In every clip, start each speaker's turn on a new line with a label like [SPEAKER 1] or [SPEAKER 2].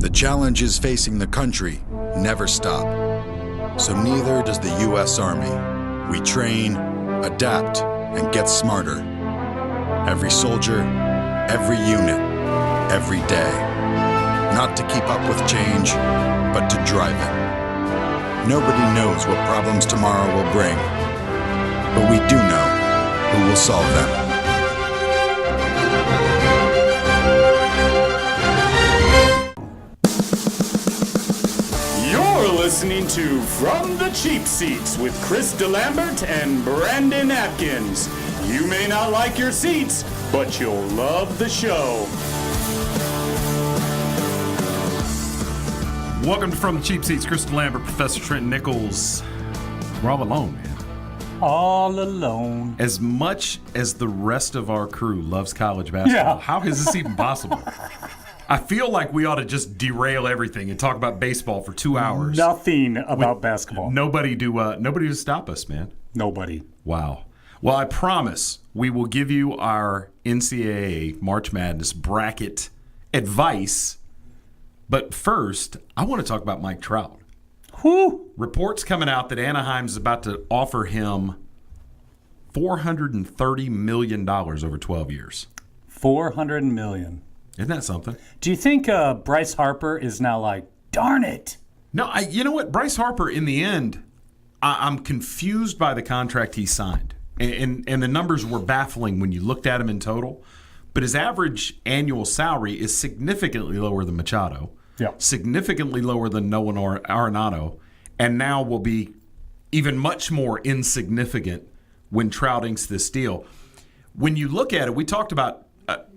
[SPEAKER 1] The challenges facing the country never stop. So neither does the U.S. Army. We train, adapt, and get smarter. Every soldier, every unit, every day. Not to keep up with change, but to drive it. Nobody knows what problems tomorrow will bring, but we do know who will solve them.
[SPEAKER 2] Listening to From the Cheap Seats with Chris Delambert and Brandon Atkins. You may not like your seats, but you'll love the show.
[SPEAKER 3] Welcome to From the Cheap Seats. Chris Delambert, Professor Trent, Nichols. We're all alone, man.
[SPEAKER 4] All alone.
[SPEAKER 3] As much as the rest of our crew loves college basketball, How is this even possible? I feel like we ought to just derail everything and talk about baseball for 2 hours.
[SPEAKER 4] Nothing about basketball.
[SPEAKER 3] Nobody to stop us, man.
[SPEAKER 4] Nobody.
[SPEAKER 3] Wow. Well, I promise we will give you our NCAA March Madness bracket advice. But first, I want to talk about Mike Trout.
[SPEAKER 4] Whew.
[SPEAKER 3] Reports coming out that Anaheim's about to offer him $430 million over 12 years.
[SPEAKER 4] $400 million.
[SPEAKER 3] Isn't that something?
[SPEAKER 4] Do you think Bryce Harper is now like, darn it?
[SPEAKER 3] No, you know what? Bryce Harper, in the end, I'm confused by the contract he signed. And the numbers were baffling when you looked at him in total. But his average annual salary is significantly lower than Machado, significantly lower than Nolan Arenado, and now will be even much more insignificant when Trout inks this deal. When you look at it, we talked about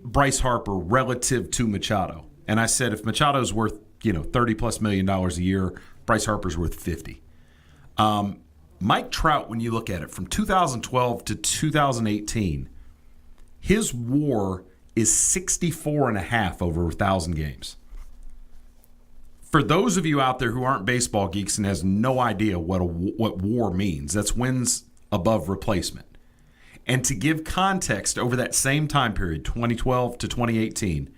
[SPEAKER 3] Bryce Harper relative to Machado. And I said if Machado's worth, $30+ million a year, Bryce Harper's worth 50. Mike Trout, when you look at it, from 2012 to 2018, his WAR is 64.5 over 1,000 games. For those of you out there who aren't baseball geeks and has no idea what WAR means, that's wins above replacement. And to give context over that same time period, 2012 to 2018,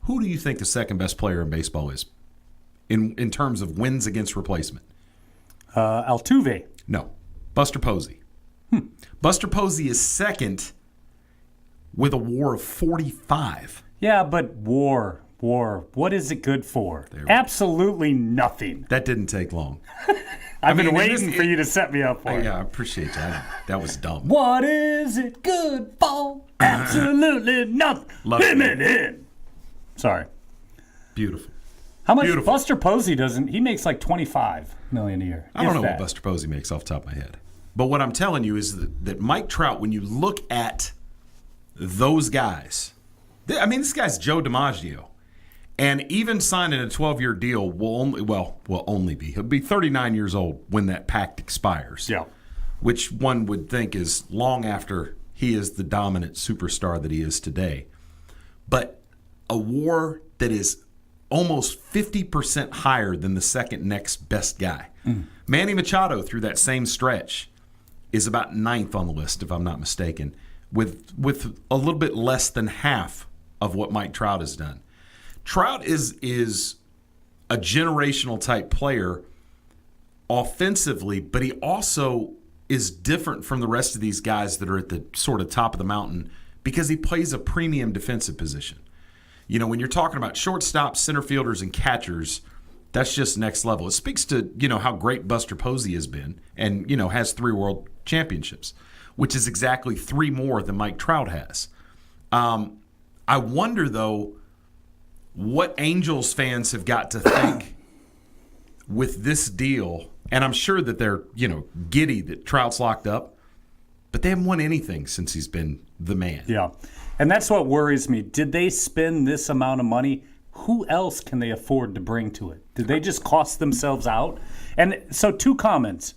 [SPEAKER 3] who do you think the second best player in baseball is in terms of wins against replacement?
[SPEAKER 4] Altuve.
[SPEAKER 3] No. Buster Posey. Buster Posey is second with a WAR of 45.
[SPEAKER 4] Yeah, but WAR. What is it good for? Absolutely nothing.
[SPEAKER 3] That didn't take long.
[SPEAKER 4] I've been waiting for you to set me up for it.
[SPEAKER 3] Yeah, I appreciate that. That was dumb.
[SPEAKER 4] What is it good for? Absolutely nothing. Limited. Sorry.
[SPEAKER 3] Beautiful.
[SPEAKER 4] How much Buster Posey doesn't? He makes like $25 million a year.
[SPEAKER 3] I don't know what Buster Posey makes off the top of my head. But what I'm telling you is that Mike Trout, when you look at those guys, this guy's Joe DiMaggio. And even signing a 12-year deal he'll be 39 years old when that pact expires.
[SPEAKER 4] Yeah.
[SPEAKER 3] Which one would think is long after he is the dominant superstar that he is today. But a WAR that is almost 50% higher than the second next best guy. Manny Machado, through that same stretch, is about 9th on the list, if I'm not mistaken, with a little bit less than half of what Mike Trout has done. Trout is a generational type player offensively, but he also is different from the rest of these guys that are at the sort of top of the mountain because he plays a premium defensive position. When you're talking about shortstops, center fielders, and catchers, that's just next level. It speaks to, how great Buster Posey has been and, has 3 world championships, which is exactly 3 more than Mike Trout has. I wonder, though, what Angels fans have got to think with this deal, and I'm sure that they're, giddy that Trout's locked up, but they haven't won anything since he's been the man.
[SPEAKER 4] Yeah, and that's what worries me. Did they spend this amount of money? Who else can they afford to bring to it? Did they just cost themselves out? And so 2 comments.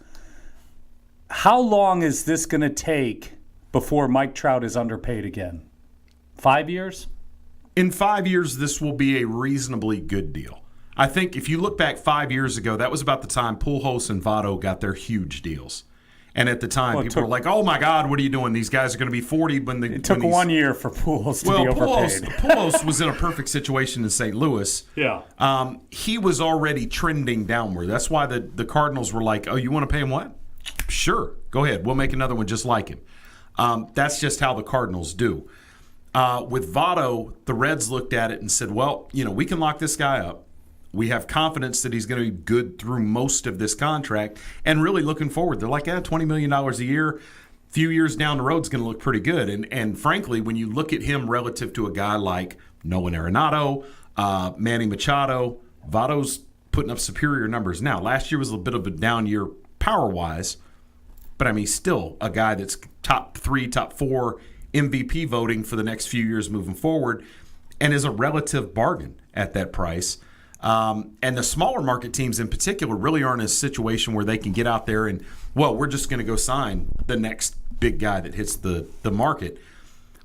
[SPEAKER 4] How long is this going to take before Mike Trout is underpaid again? 5 years?
[SPEAKER 3] In 5 years, this will be a reasonably good deal. I think if you look back 5 years ago, that was about the time Pujols and Votto got their huge deals. And at the time, people were like, "Oh my God, what are you doing? These guys are going to be 40 when they."
[SPEAKER 4] It took 1 year for Pujols to be overpaid.
[SPEAKER 3] Pujols was in a perfect situation in St. Louis.
[SPEAKER 4] Yeah.
[SPEAKER 3] He was already trending downward. That's why the Cardinals were like, "Oh, you want to pay him what? Sure, go ahead. We'll make another one just like him." That's just how the Cardinals do. With Votto, the Reds looked at it and said, "Well, we can lock this guy up. We have confidence that he's going to be good through most of this contract," and really looking forward. They're like, $20 million a year, few years down the road is going to look pretty good. And frankly, when you look at him relative to a guy like Nolan Arenado, Manny Machado, Votto's putting up superior numbers now. Last year was a bit of a down year power-wise, but I mean, still a guy that's top 3, top 4 MVP voting for the next few years moving forward, and is a relative bargain at that price. And the smaller market teams in particular really aren't in a situation where they can get out there and, we're just going to go sign the next big guy that hits the market.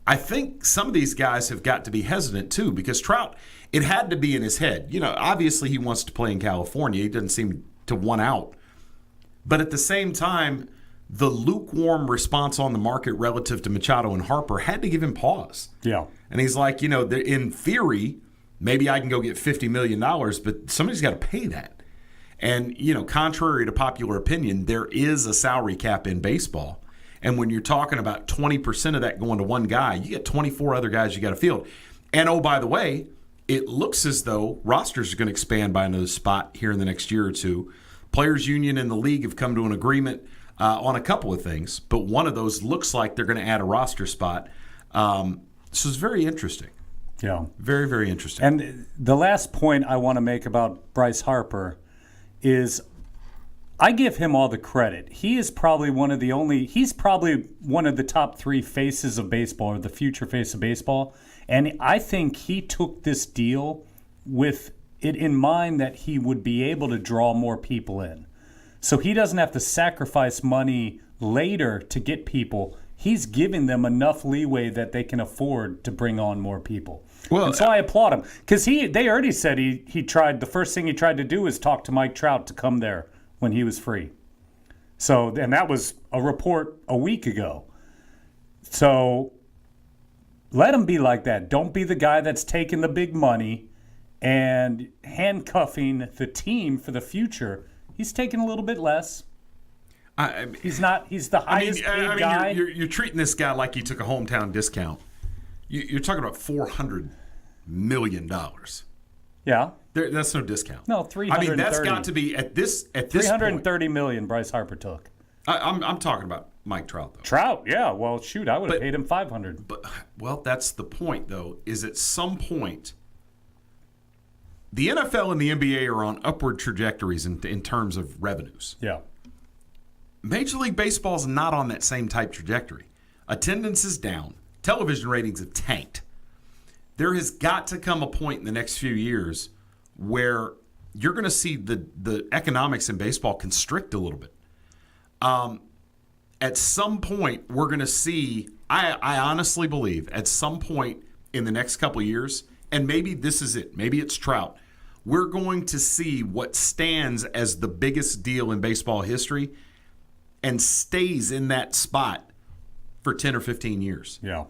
[SPEAKER 3] I think some of these guys have got to be hesitant too, because Trout, it had to be in his head. Obviously he wants to play in California. He doesn't seem to want out. But at the same time, the lukewarm response on the market relative to Machado and Harper had to give him pause.
[SPEAKER 4] Yeah.
[SPEAKER 3] And he's like, in theory, maybe I can go get $50 million, but somebody's got to pay that. And, contrary to popular opinion, there is a salary cap in baseball. And when you're talking about 20% of that going to one guy, you get 24 other guys you got to field. And, oh, by the way, it looks as though rosters are going to expand by another spot here in the next year or two. Players Union and the league have come to an agreement on a couple of things, but one of those looks like they're going to add a roster spot. So it's very interesting.
[SPEAKER 4] Yeah.
[SPEAKER 3] Very, very interesting.
[SPEAKER 4] And the last point I want to make about Bryce Harper is I give him all the credit. He is probably he's probably one of the top 3 faces of baseball, or the future face of baseball. And I think he took this deal with it in mind that he would be able to draw more people in. So he doesn't have to sacrifice money later to get people. He's giving them enough leeway that they can afford to bring on more people. Well, and so I applaud him, because they already said he tried. The first thing he tried to do is talk to Mike Trout to come there when he was free. So, and that was a report a week ago. So let him be like that. Don't be the guy that's taking the big money and handcuffing the team for the future. He's taking a little bit less. He's the highest paid guy.
[SPEAKER 3] You're treating this guy like he took a hometown discount. You're talking about $400 million.
[SPEAKER 4] Yeah.
[SPEAKER 3] That's no discount.
[SPEAKER 4] No, 330.
[SPEAKER 3] That's got to be at this
[SPEAKER 4] $330
[SPEAKER 3] point.
[SPEAKER 4] million Bryce Harper took.
[SPEAKER 3] I'm talking about Mike Trout, though.
[SPEAKER 4] Trout, yeah. Well, shoot, I would have paid him $500.
[SPEAKER 3] But that's the point, though, is at some point the NFL and the NBA are on upward trajectories in terms of revenues.
[SPEAKER 4] Yeah.
[SPEAKER 3] Major League Baseball is not on that same type trajectory. Attendance is down. Television ratings have tanked. There has got to come a point in the next few years where you're going to see the economics in baseball constrict a little bit. At some point, we're going to see, I honestly believe, at some point in the next couple of years, and maybe this is it, maybe it's Trout, we're going to see what stands as the biggest deal in baseball history and stays in that spot for 10 or 15 years.
[SPEAKER 4] Yeah.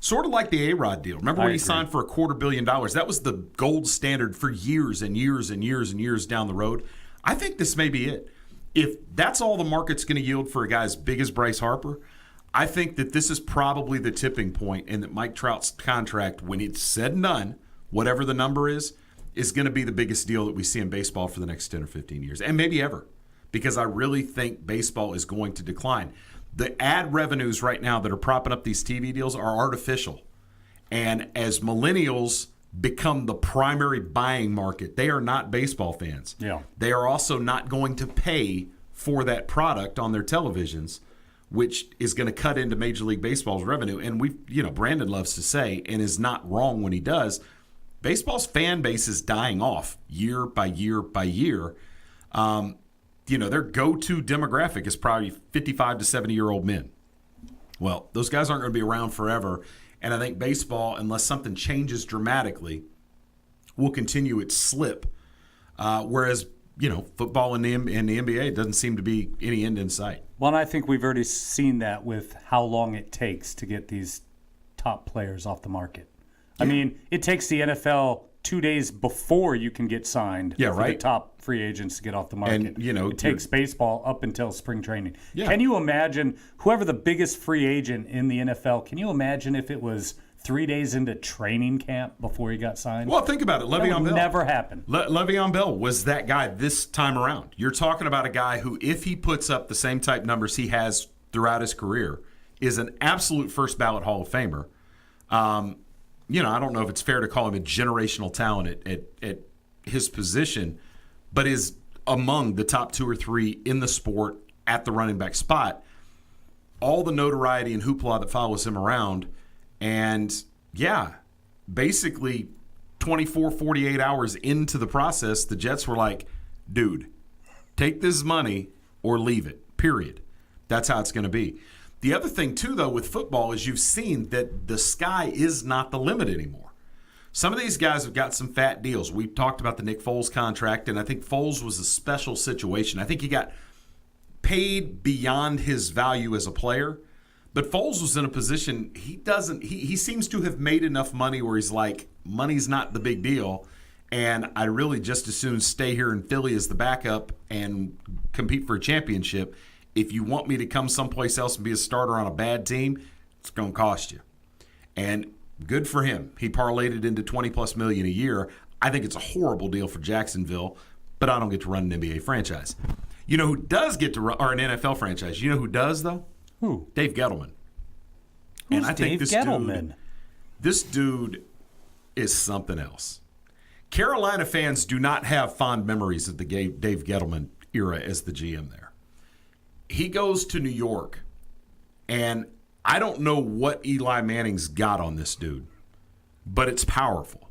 [SPEAKER 3] Sort of like the A-Rod deal. Remember when he signed for $250 million? That was the gold standard for years and years and years and years down the road. I think this may be it. If that's all the market's going to yield for a guy as big as Bryce Harper, I think that this is probably the tipping point, and that Mike Trout's contract, when it's said and done, whatever the number is going to be the biggest deal that we see in baseball for the next 10 or 15 years, and maybe ever, because I really think baseball is going to decline. The ad revenues right now that are propping up these TV deals are artificial. And as millennials become the primary buying market, they are not baseball fans.
[SPEAKER 4] Yeah.
[SPEAKER 3] They are also not going to pay for that product on their televisions, which is going to cut into Major League Baseball's revenue. And Brandon loves to say, and is not wrong when he does, baseball's fan base is dying off year by year by year. Their go-to demographic is probably 55 to 70-year-old men. Well, those guys aren't going to be around forever, and I think baseball, unless something changes dramatically, will continue its slip. Whereas football in the NBA doesn't seem to be any end in sight.
[SPEAKER 4] Well, and I think we've already seen that with how long it takes to get these top players off the market. I mean, it takes the NFL 2 days before you can get signed for the top free agents to get off the market.
[SPEAKER 3] And,
[SPEAKER 4] it takes baseball up until spring training.
[SPEAKER 3] Yeah.
[SPEAKER 4] Can you imagine, whoever the biggest free agent in the NFL, can you imagine if it was 3 days into training camp before he got signed?
[SPEAKER 3] Well, think about it. Le'Veon Bell.
[SPEAKER 4] Never happened.
[SPEAKER 3] Le'Veon Bell was that guy this time around. You're talking about a guy who, if he puts up the same type numbers he has throughout his career, is an absolute first ballot Hall of Famer. I don't know if it's fair to call him a generational talent at his position, but is among the top 2 or 3 in the sport at the running back spot. All the notoriety and hoopla that follows him around. And, basically 24, 48 hours into the process, the Jets were like, dude, take this money or leave it, period. That's how it's going to be. The other thing, too, though, with football is you've seen that the sky is not the limit anymore. Some of these guys have got some fat deals. We've talked about the Nick Foles contract, and I think Foles was a special situation. I think he got paid beyond his value as a player. But Foles was in a position he seems to have made enough money where he's like, money's not the big deal, and I'd really just as soon stay here in Philly as the backup and compete for a championship. If you want me to come someplace else and be a starter on a bad team, it's going to cost you. And good for him. He parlayed it into $20+ million a year. I think it's a horrible deal for Jacksonville, but I don't get to run an NBA franchise. You know who does get to run, or an NFL franchise? You know who does, though?
[SPEAKER 4] Who?
[SPEAKER 3] Dave Gettleman.
[SPEAKER 4] Who's Dave Gettleman?
[SPEAKER 3] This dude is something else. Carolina fans do not have fond memories of the Dave Gettleman era as the GM there. He goes to New York, and I don't know what Eli Manning's got on this dude, but it's powerful.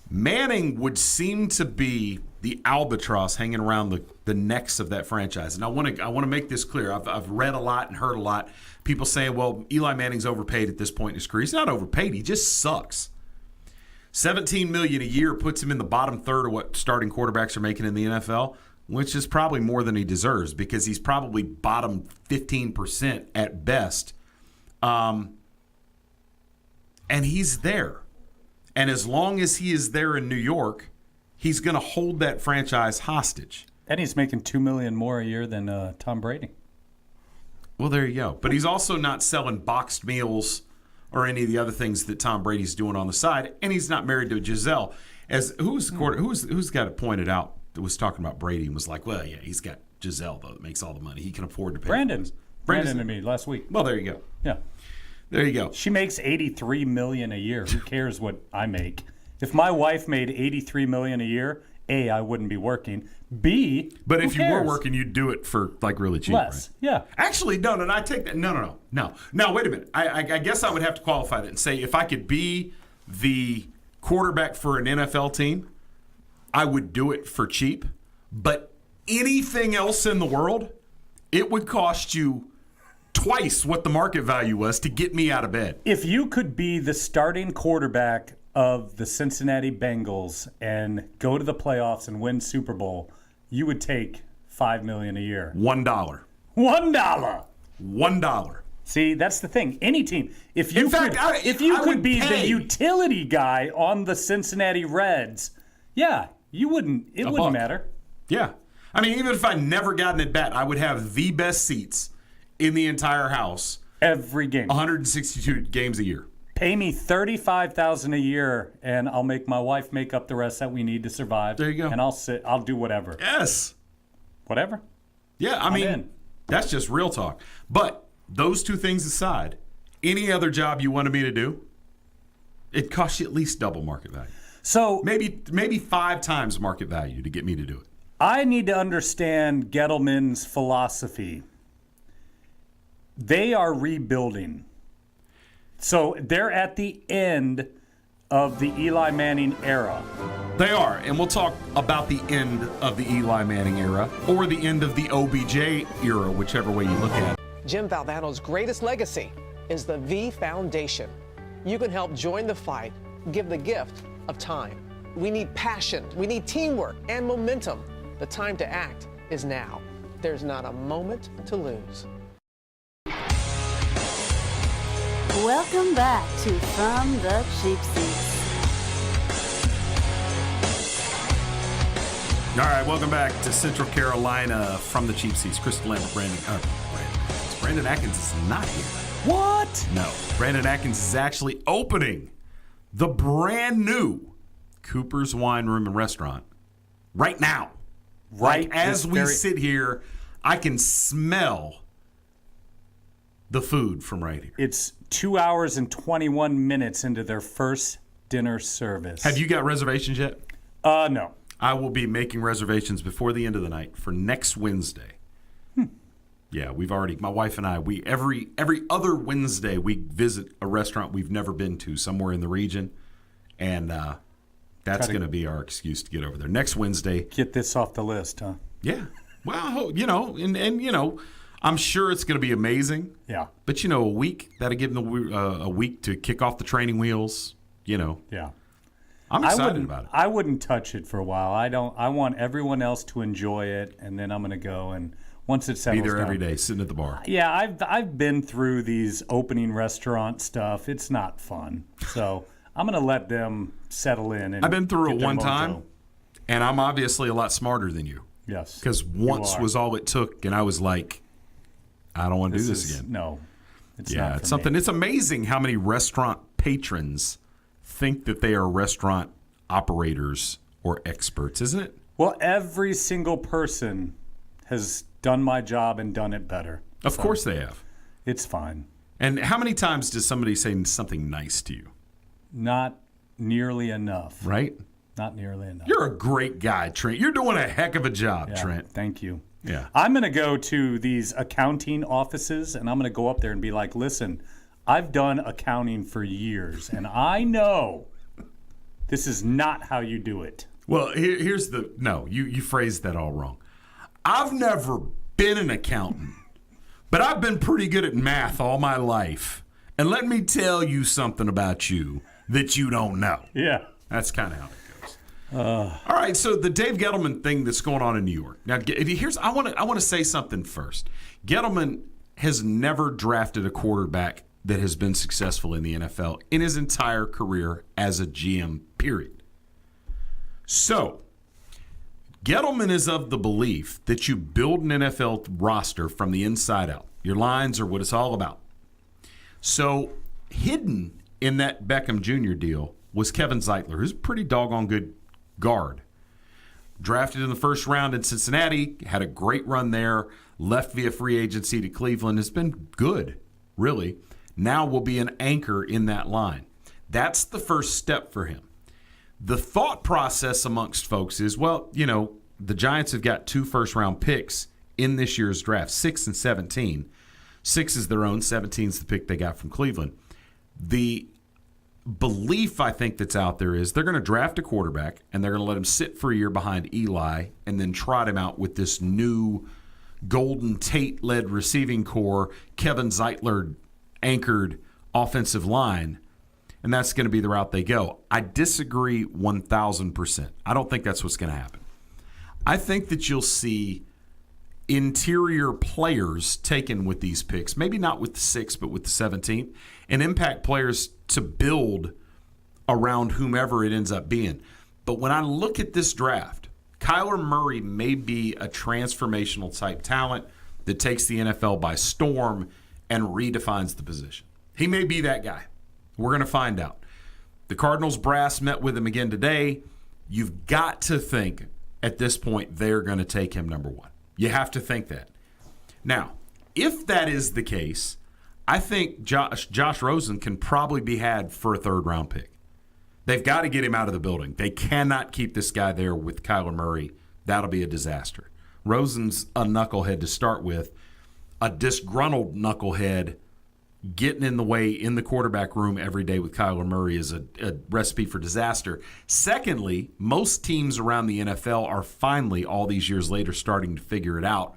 [SPEAKER 3] Manning would seem to be the albatross hanging around the necks of that franchise. And I want to make this clear. I've read a lot and heard a lot. People saying, well, Eli Manning's overpaid at this point in his career. He's not overpaid. He just sucks. $17 million a year puts him in the bottom third of what starting quarterbacks are making in the NFL, which is probably more than he deserves because he's probably bottom 15% at best. And he's there. And as long as he is there in New York, he's going to hold that franchise hostage.
[SPEAKER 4] And he's making $2 million more a year than Tom Brady.
[SPEAKER 3] Well, there you go. But he's also not selling boxed meals or any of the other things that Tom Brady's doing on the side. And he's not married to Giselle. Who's got it pointed out that was talking about Brady and was like, well, yeah, he's got Giselle, though, that makes all the money. He can afford to pay.
[SPEAKER 4] Brandon and me last week.
[SPEAKER 3] Well, there you go.
[SPEAKER 4] Yeah.
[SPEAKER 3] There you go.
[SPEAKER 4] She makes $83 million a year. Who cares what I make? If my wife made $83 million a year, A, I wouldn't be working. B,
[SPEAKER 3] but
[SPEAKER 4] who
[SPEAKER 3] if
[SPEAKER 4] cares?
[SPEAKER 3] You were working, you'd do it for like really cheap,
[SPEAKER 4] less.
[SPEAKER 3] Right?
[SPEAKER 4] Yeah.
[SPEAKER 3] Actually, no. I take that. No. Wait a minute. I guess I would have to qualify that and say if I could be the quarterback for an NFL team, I would do it for cheap. But anything else in the world, it would cost you twice what the market value was to get me out of bed.
[SPEAKER 4] If you could be the starting quarterback of the Cincinnati Bengals and go to the playoffs and win Super Bowl, you would take $5 million a year.
[SPEAKER 3] $1.
[SPEAKER 4] $1. See, that's the thing. Any team, if you could be the utility guy on the Cincinnati Reds, yeah, it wouldn't matter.
[SPEAKER 3] Yeah. I mean, even if I never got an at-bat, I would have the best seats in the entire house.
[SPEAKER 4] Every game.
[SPEAKER 3] 162 games a year.
[SPEAKER 4] Pay me $35,000 a year, and I'll make my wife make up the rest that we need to survive.
[SPEAKER 3] There you go.
[SPEAKER 4] And I'll do whatever.
[SPEAKER 3] Yes.
[SPEAKER 4] Whatever.
[SPEAKER 3] Yeah, I mean, that's just real talk. But those two things aside, any other job you wanted me to do, it costs you at least double market value.
[SPEAKER 4] So
[SPEAKER 3] maybe 5 times market value to get me to do it.
[SPEAKER 4] I need to understand Gettleman's philosophy. They are rebuilding. So they're at the end of the Eli Manning era.
[SPEAKER 3] They are, and we'll talk about the end of the Eli Manning era or the end of the OBJ era, whichever way you look at it.
[SPEAKER 5] Jim Valvano's greatest legacy is the V Foundation. You can help join the fight, give the gift of time. We need passion. We need teamwork and momentum. The time to act is now. There's not a moment to lose.
[SPEAKER 6] Welcome back to From the Cheap Seats.
[SPEAKER 3] All right, welcome back to Central Carolina from the Cheap Seats. Chris Delambert, Brandon Atkins is not here.
[SPEAKER 4] What?
[SPEAKER 3] No, Brandon Atkins is actually opening the brand new Cooper's Wine Room and Restaurant right now.
[SPEAKER 4] Right
[SPEAKER 3] as we sit here, I can smell the food from right here.
[SPEAKER 4] It's 2 hours and 21 minutes into their first dinner service.
[SPEAKER 3] Have you got reservations yet?
[SPEAKER 4] No.
[SPEAKER 3] I will be making reservations before the end of the night for next Wednesday. Yeah, we've already, my wife and I, every other Wednesday we visit a restaurant we've never been to somewhere in the region, and that's going to be our excuse to get over there. Next Wednesday.
[SPEAKER 4] Get this off the list, huh?
[SPEAKER 3] Yeah. Well, and I'm sure it's going to be amazing.
[SPEAKER 4] Yeah.
[SPEAKER 3] But, a week, that'll give them a week to kick off the training wheels,
[SPEAKER 4] Yeah.
[SPEAKER 3] I'm excited about it.
[SPEAKER 4] I wouldn't touch it for a while. I want everyone else to enjoy it, and then I'm going to go and once it settles
[SPEAKER 3] be there
[SPEAKER 4] down,
[SPEAKER 3] every day, sitting at the bar.
[SPEAKER 4] Yeah, I've been through these opening restaurant stuff. It's not fun. So I'm going to let them settle in. And
[SPEAKER 3] I've been through it one
[SPEAKER 4] mojo.
[SPEAKER 3] time, and I'm obviously a lot smarter than you.
[SPEAKER 4] Yes.
[SPEAKER 3] Because once was all it took, and I was like, I don't want to do this again.
[SPEAKER 4] No. It's
[SPEAKER 3] yeah,
[SPEAKER 4] not
[SPEAKER 3] it's something.
[SPEAKER 4] Me.
[SPEAKER 3] It's amazing how many restaurant patrons think that they are restaurant operators or experts, isn't it?
[SPEAKER 4] Well, every single person has done my job and done it better.
[SPEAKER 3] Of course they have.
[SPEAKER 4] It's fine.
[SPEAKER 3] And how many times does somebody say something nice to you?
[SPEAKER 4] Not nearly enough.
[SPEAKER 3] Right?
[SPEAKER 4] Not nearly enough.
[SPEAKER 3] You're a great guy, Trent. You're doing a heck of a job, Trent.
[SPEAKER 4] Thank you.
[SPEAKER 3] Yeah.
[SPEAKER 4] I'm going to go to these accounting offices, and I'm going to go up there and be like, listen, I've done accounting for years, and I know this is not how you do it.
[SPEAKER 3] Well, here's the – no, you phrased that all wrong. I've never been an accountant, but I've been pretty good at math all my life. And let me tell you something about you that you don't know.
[SPEAKER 4] Yeah.
[SPEAKER 3] That's kind of how it goes. All right, so the Dave Gettleman thing that's going on in New York. Now, I want to say something first. Gettleman has never drafted a quarterback that has been successful in the NFL in his entire career as a GM, period. So, Gettleman is of the belief that you build an NFL roster from the inside out. Your lines are what it's all about. So, hidden in that Beckham Jr. deal was Kevin Zeitler, who's a pretty doggone good guard. Drafted in the first round in Cincinnati, had a great run there, left via free agency to Cleveland, has been good, really. Now will be an anchor in that line. That's the first step for him. The thought process amongst folks is, well, the Giants have got 2 first-round picks in this year's draft, 6 and 17. 6 is their own, 17 is the pick they got from Cleveland. The belief, I think, that's out there is they're going to draft a quarterback, and they're going to let him sit for a year behind Eli and then trot him out with this new Golden Tate-led receiving core, Kevin Zeitler-anchored offensive line. And that's going to be the route they go. I disagree 1,000%. I don't think that's what's going to happen. I think that you'll see interior players taken with these picks, maybe not with the 6th, but with the 17th, and impact players to build around whomever it ends up being. But when I look at this draft, Kyler Murray may be a transformational type talent that takes the NFL by storm and redefines the position. He may be that guy. We're going to find out. The Cardinals brass met with him again today. You've got to think at this point they're going to take him number 1. You have to think that. Now, if that is the case, I think Josh Rosen can probably be had for a 3rd-round pick. They've got to get him out of the building. They cannot keep this guy there with Kyler Murray. That'll be a disaster. Rosen's a knucklehead to start with, a disgruntled knucklehead. Getting in the way in the quarterback room every day with Kyler Murray is a recipe for disaster. Secondly, most teams around the NFL are finally, all these years later, starting to figure it out.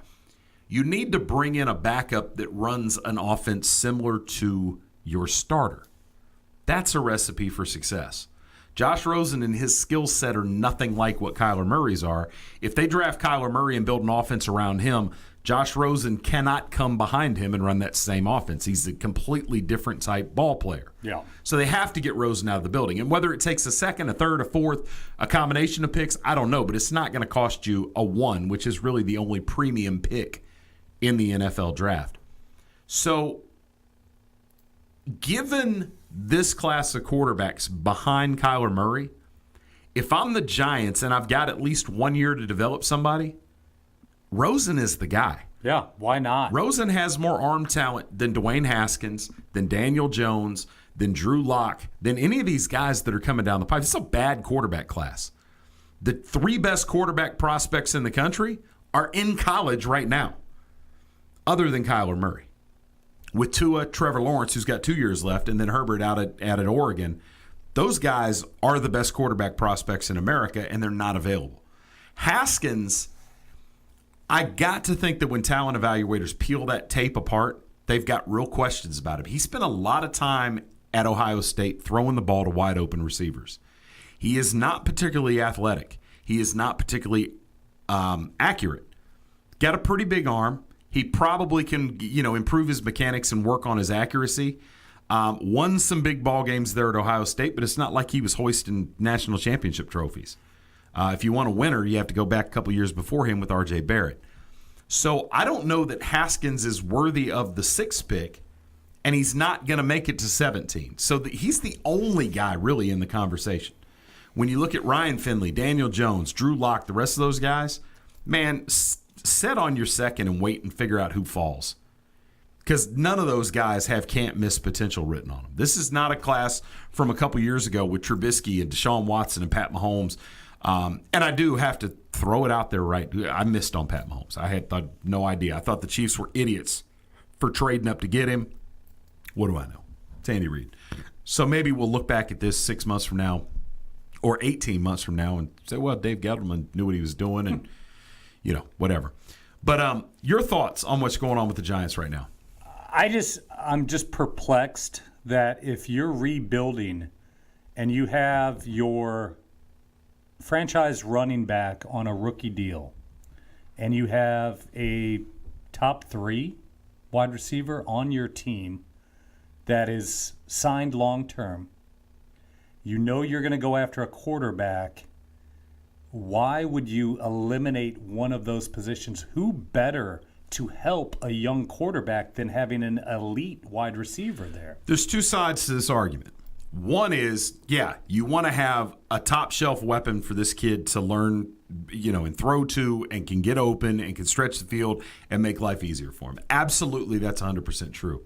[SPEAKER 3] You need to bring in a backup that runs an offense similar to your starter. That's a recipe for success. Josh Rosen and his skill set are nothing like what Kyler Murray's are. If they draft Kyler Murray and build an offense around him, Josh Rosen cannot come behind him and run that same offense. He's a completely different type ball player.
[SPEAKER 4] Yeah.
[SPEAKER 3] So they have to get Rosen out of the building. And whether it takes a second, a third, a fourth, a combination of picks, I don't know. But it's not going to cost you a 1, which is really the only premium pick in the NFL draft. So given this class of quarterbacks behind Kyler Murray, if I'm the Giants and I've got at least 1 year to develop somebody, Rosen is the guy.
[SPEAKER 4] Yeah, why not?
[SPEAKER 3] Rosen has more arm talent than Dwayne Haskins, than Daniel Jones, than Drew Lock, than any of these guys that are coming down the pipe. It's a bad quarterback class. The 3 best quarterback prospects in the country are in college right now, other than Kyler Murray. With Tua, Trevor Lawrence, who's got 2 years left, and then Herbert out at Oregon, those guys are the best quarterback prospects in America, and they're not available. Haskins, I got to think that when talent evaluators peel that tape apart, they've got real questions about him. He spent a lot of time at Ohio State throwing the ball to wide open receivers. He is not particularly athletic. He is not particularly accurate. Got a pretty big arm. He probably can, improve his mechanics and work on his accuracy. Won some big ball games there at Ohio State, but it's not like he was hoisting national championship trophies. If you want a winner, you have to go back a couple years before him with R.J. Barrett. So I don't know that Haskins is worthy of the 6th pick, and he's not going to make it to 17. So he's the only guy really in the conversation. When you look at Ryan Finley, Daniel Jones, Drew Lock, the rest of those guys, man, set on your second and wait and figure out who falls. Because none of those guys have can't-miss potential written on them. This is not a class from a couple years ago with Trubisky and Deshaun Watson and Pat Mahomes. And I do have to throw it out there, right? I missed on Pat Mahomes. I had no idea. I thought the Chiefs were idiots for trading up to get him. What do I know? It's Andy Reid. So maybe we'll look back at this 6 months from now or 18 months from now and say, well, Dave Gettleman knew what he was doing and, whatever. But your thoughts on what's going on with the Giants right now?
[SPEAKER 4] I'm just perplexed that if you're rebuilding and you have your franchise running back on a rookie deal and you have a top 3 wide receiver on your team that is signed long term, you're going to go after a quarterback. Why would you eliminate one of those positions? Who better to help a young quarterback than having an elite wide receiver there?
[SPEAKER 3] There's 2 sides to this argument. One is, you want to have a top shelf weapon for this kid to learn, and throw to and can get open and can stretch the field and make life easier for him. Absolutely, that's 100% true.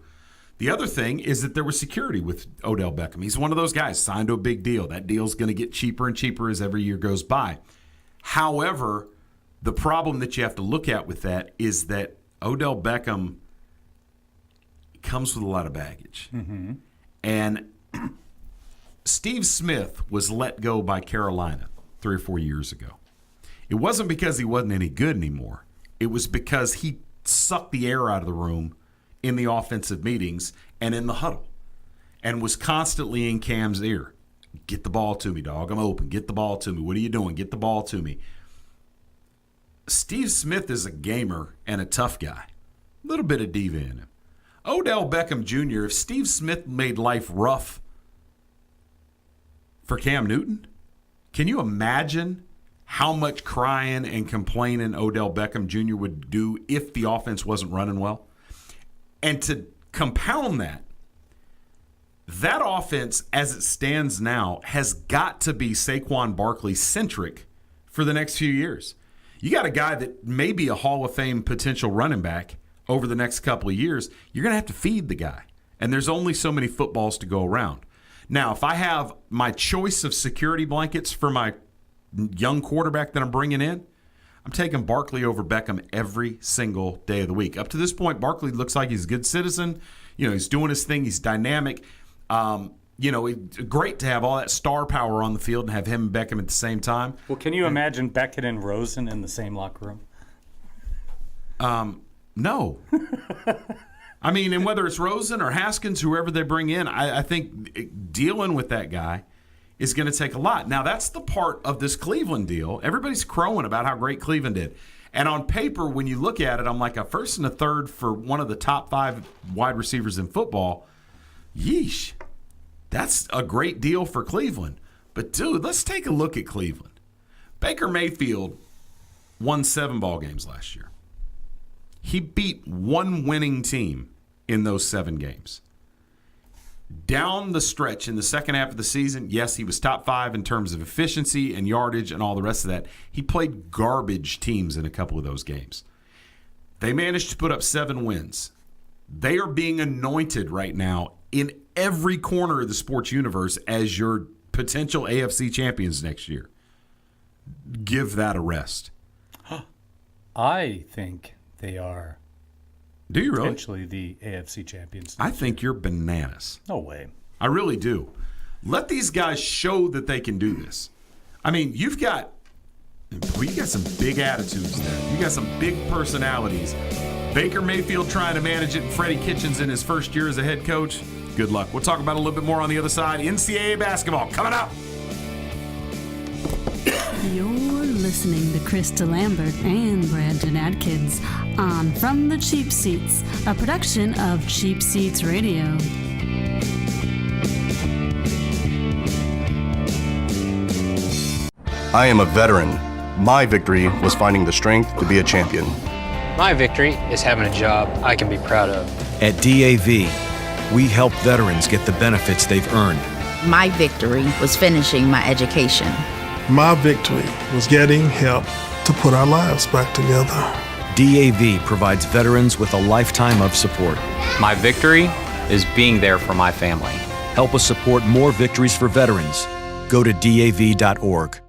[SPEAKER 3] The other thing is that there was security with Odell Beckham. He's one of those guys signed to a big deal. That deal's going to get cheaper and cheaper as every year goes by. However, the problem that you have to look at with that is that Odell Beckham comes with a lot of baggage. Mm-hmm. And Steve Smith was let go by Carolina 3 or 4 years ago. It wasn't because he wasn't any good anymore. It was because he sucked the air out of the room in the offensive meetings and in the huddle and was constantly in Cam's ear. Get the ball to me, dog. I'm open. Get the ball to me. What are you doing? Get the ball to me. Steve Smith is a gamer and a tough guy. A little bit of diva in him. Odell Beckham Jr., if Steve Smith made life rough for Cam Newton, can you imagine how much crying and complaining Odell Beckham Jr. would do if the offense wasn't running well? And to compound that offense as it stands now has got to be Saquon Barkley-centric for the next few years. You got a guy that may be a Hall of Fame potential running back over the next couple of years. You're going to have to feed the guy. And there's only so many footballs to go around. Now, if I have my choice of security blankets for my young quarterback that I'm bringing in, I'm taking Barkley over Beckham every single day of the week. Up to this point, Barkley looks like he's a good citizen. He's doing his thing. He's dynamic. It's great to have all that star power on the field and have him and Beckham at the same time.
[SPEAKER 4] Well, can you imagine Beckett and Rosen in the same locker room?
[SPEAKER 3] No. I mean, and whether it's Rosen or Haskins, whoever they bring in, I think dealing with that guy is going to take a lot. Now, that's the part of this Cleveland deal. Everybody's crowing about how great Cleveland did. And on paper, when you look at it, I'm like, a first and a third for one of the top 5 wide receivers in football. Yeesh. That's a great deal for Cleveland. But, dude, let's take a look at Cleveland. Baker Mayfield won 7 ball games last year. He beat one winning team in those 7 games. Down the stretch in the second half of the season, yes, he was top 5 in terms of efficiency and yardage and all the rest of that. He played garbage teams in a couple of those games. They managed to put up 7 wins. They are being anointed right now in every corner of the sports universe as your potential AFC champions next year. Give that a rest.
[SPEAKER 4] I think they are.
[SPEAKER 3] Do you really?
[SPEAKER 4] Potentially the AFC champions.
[SPEAKER 3] I think you're bananas.
[SPEAKER 4] No way.
[SPEAKER 3] I really do. Let these guys show that they can do this. I mean, you got some big attitudes there. You got some big personalities. Baker Mayfield trying to manage it, and Freddie Kitchens in his first year as a head coach. Good luck. We'll talk about it a little bit more on the other side. NCAA basketball coming up.
[SPEAKER 6] You're listening to Chris Delambert and Brandon Atkins on From the Cheap Seats, a production of Cheap Seats Radio.
[SPEAKER 7] I am a veteran. My victory was finding the strength to be a champion.
[SPEAKER 8] My victory is having a job I can be proud of.
[SPEAKER 9] At DAV, we help veterans get the benefits they've earned.
[SPEAKER 10] My victory was finishing my education.
[SPEAKER 11] My victory was getting help to put our lives back together.
[SPEAKER 9] DAV provides veterans with a lifetime of support.
[SPEAKER 8] My victory is being there for my family.
[SPEAKER 9] Help us support more victories for veterans. Go to DAV.org.